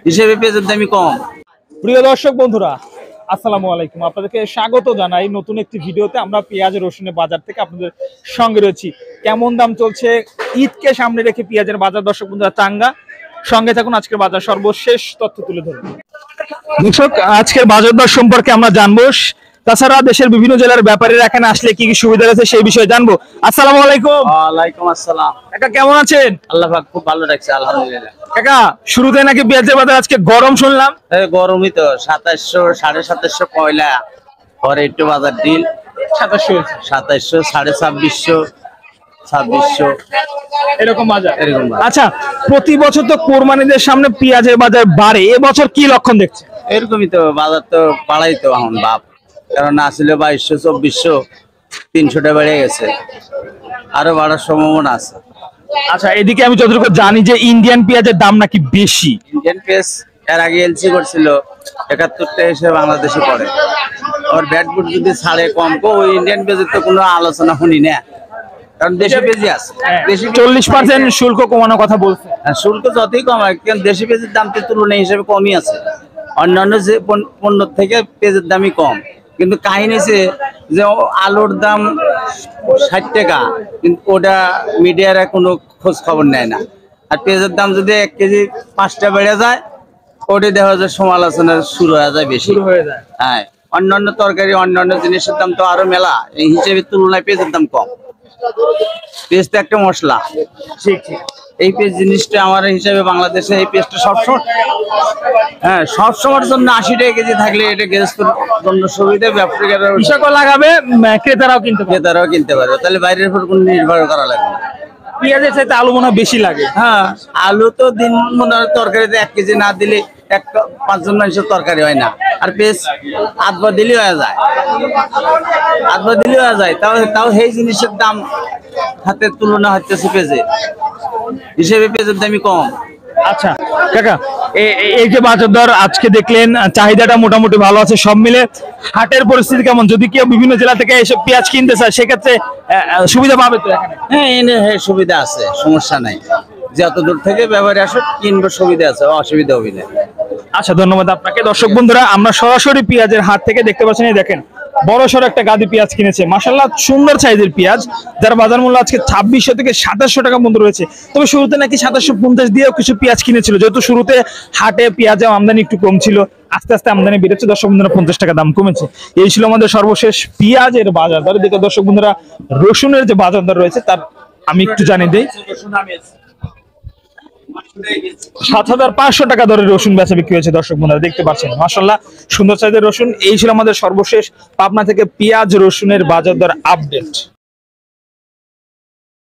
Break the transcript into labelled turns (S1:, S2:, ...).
S1: হিসেবে পেঁয়াজের দামই কম।
S2: প্রিয় দর্শক বন্ধুরা, আসসালামু আলাইকুম। আপনাদেরকে স্বাগত জানাই নতুন একটি ভিডিওতে। আমরা পেঁয়াজ রসুনের বাজার থেকে আপনাদের সঙ্গে রয়েছি। কেমন দাম চলছে ঈদকে সামনে রেখে পেঁয়াজের বাজার, দর্শক বন্ধুরা চাঙ্গা সঙ্গে থাকুন। আজকের বাজার সর্বশেষ তথ্য তুলে ধরুন। দর্শক, আজকের বাজার দর সম্পর্কে আমরা জানবো। তাছাড়া দেশের বিভিন্ন জেলার ব্যাপারীরা এখানে আসলে কি কি সুবিধা আছে সেই বিষয়ে জানবো। আসসালামু আলাইকুম।
S1: ওয়ালাইকুম আসসালাম।
S2: কাকা কেমন আছেন?
S1: আল্লাহ পাক খুব ভালো রাখছে, আলহামদুলিল্লাহ।
S2: কাকা, শুরুতে নাকি পেঁয়াজের বাজার আজকে গরম শুনলাম?
S1: গরমই তো, 2700 2750 পয়লা, পরে একটু বাজার ডিল
S2: 2700
S1: 2700 2600
S2: এরকম বাজার।
S1: এরকম বাজার।
S2: আচ্ছা, প্রতি বছর তো কোরবানিদের সামনে পেঁয়াজের বাজার বাড়ে, এবছর কি লক্ষণ দেখছে?
S1: এরকমই তো, বাজার তো বাড়াই তো এখন বাপ, কারণ আসলে 2200 2400 300টা বেড়ে গেছে, আরো বাড়ার সম্ভাবনা আছে।
S2: আচ্ছা, এদিকে আমি যতটুকু জানি যে ইন্ডিয়ান পেঁয়াজের দাম নাকি বেশি।
S1: ইন্ডিয়ান পেঁয়াজ এর আগে এলসি করছিল 71টা এসে বাংলাদেশে পড়ে, আর ব্যাটবুট যদি ছাড়ে কম ওই ইন্ডিয়ান পেঁয়াজের তো কোনো আলোচনা শুনি না, কারণ দেশি পেঁয়াজই আছে। দেশি
S2: 40% শুল্ক কমানোর কথা বলছে।
S1: শুল্ক যতই কম হয়, কারণ দেশি পেঁয়াজের দাম তো তুলনায় হিসেবে কমই আছে, অন্যান্য যে পণ্য থেকে পেঁয়াজের দামই কম। কিন্তু কাহিনী হচ্ছে যে আলুর দাম 60 টাকা, কিন্তু ওটা মিডিয়ারা কোনো খোঁজ খবর নেয় না। আর পেঁয়াজের দাম যদি 1 কেজি 5টা বেড়ে যায়, ওটা দেখা যায় সমালোচনা শুরু হয়ে যায়, বেশি
S2: হয়ে যায়।
S1: হ্যাঁ, অন্যান্য তরকারি অন্যান্য জিনিসের দাম তো আরো মেলা, এই হিসেবে তুলনায় পেঁয়াজের দাম কম। পেঁয়াজ তো একটা মশলা।
S2: ঠিক ঠিক।
S1: এই পেঁয়াজ জিনিসটা আমার হিসাবে বাংলাদেশে এই পেঁয়াজটা সবসময়ের জন্য 80 টাকা কেজি থাকলে এটা গৃহস্থর জন্য সুবিধা, ব্যবসায়ীরা
S2: কৃষকও লাগাবে, ক্রেতারাও
S1: কিনতে পারবে, তাহলে বাইরের উপর কোনো নির্ভর করা লাগবে না।
S2: পেঁয়াজের চাইতে আলু মনে হয় বেশি লাগে।
S1: হ্যাঁ, আলু তো দিন মনে হয় তরকারিতে 1 কেজি না দিলে 5জন মানুষের তরকারি হয় না, আর পেঁয়াজ আধবা দিলেই হয়ে যায়, তাও সেই জিনিসের দাম হাতের তুলনা হচ্ছে পেঁয়াজে হিসেবে পেঁয়াজের দামই কম।
S2: আচ্ছা কাকা, এই যে বাজার দর আজকে দেখলেন, চাহিদাটা মোটামুটি ভালো আছে, সব মিলে হাটের পরিস্থিতি কেমন? যদি কেউ বিভিন্ন জেলা থেকে এসব পেঁয়াজ কিনতে চায় সেক্ষেত্রে সুবিধা পাবে তো এখানে?
S1: হ্যাঁ, সুবিধা আছে, সমস্যা নাই। যত দূর থেকে ব্যবহারে আসো কিনবো, সুবিধা আছে, অসুবিধা হবে না।
S2: আচ্ছা, ধন্যবাদ আপনাকে। দর্শক বন্ধুরা, আমরা সরাসরি পেঁয়াজের হাট থেকে দেখতে পাচ্ছেন, এই দেখেন বড় সড় একটা গাদি পেঁয়াজ কিনেছে, মাশাআল্লাহ সুন্দর সাইজের পেঁয়াজ, যার বাজার মূল্য আজকে 2600 থেকে 2700 টাকা বন্ধু রয়েছে। তবে শুরুতে নাকি 2750 দিয়েও কিছু পেঁয়াজ কিনেছিল, যেহেতু শুরুতে হাটে পেঁয়াজের আমদানি একটু কম ছিল, আস্তে আস্তে আমদানি বেড়েছে। দর্শক বন্ধুরা, 50 টাকা দাম কমেছে। এই ছিল আমাদের সর্বশেষ পেঁয়াজের বাজার দর। এদিকে দর্শক বন্ধুরা, রসুনের যে বাজার দর রয়েছে তার আমি একটু জানিয়ে দিই। 7500 টাকা দরের রসুন বেচা বিক্রি হয়েছে। দর্শক বন্ধুরা দেখতে পাচ্ছেন, মাশাআল্লাহ সুন্দর সাইজের রসুন। এই ছিল আমাদের সর্বশেষ পাবনা থেকে পেঁয়াজ রসুনের বাজার দর আপডেট।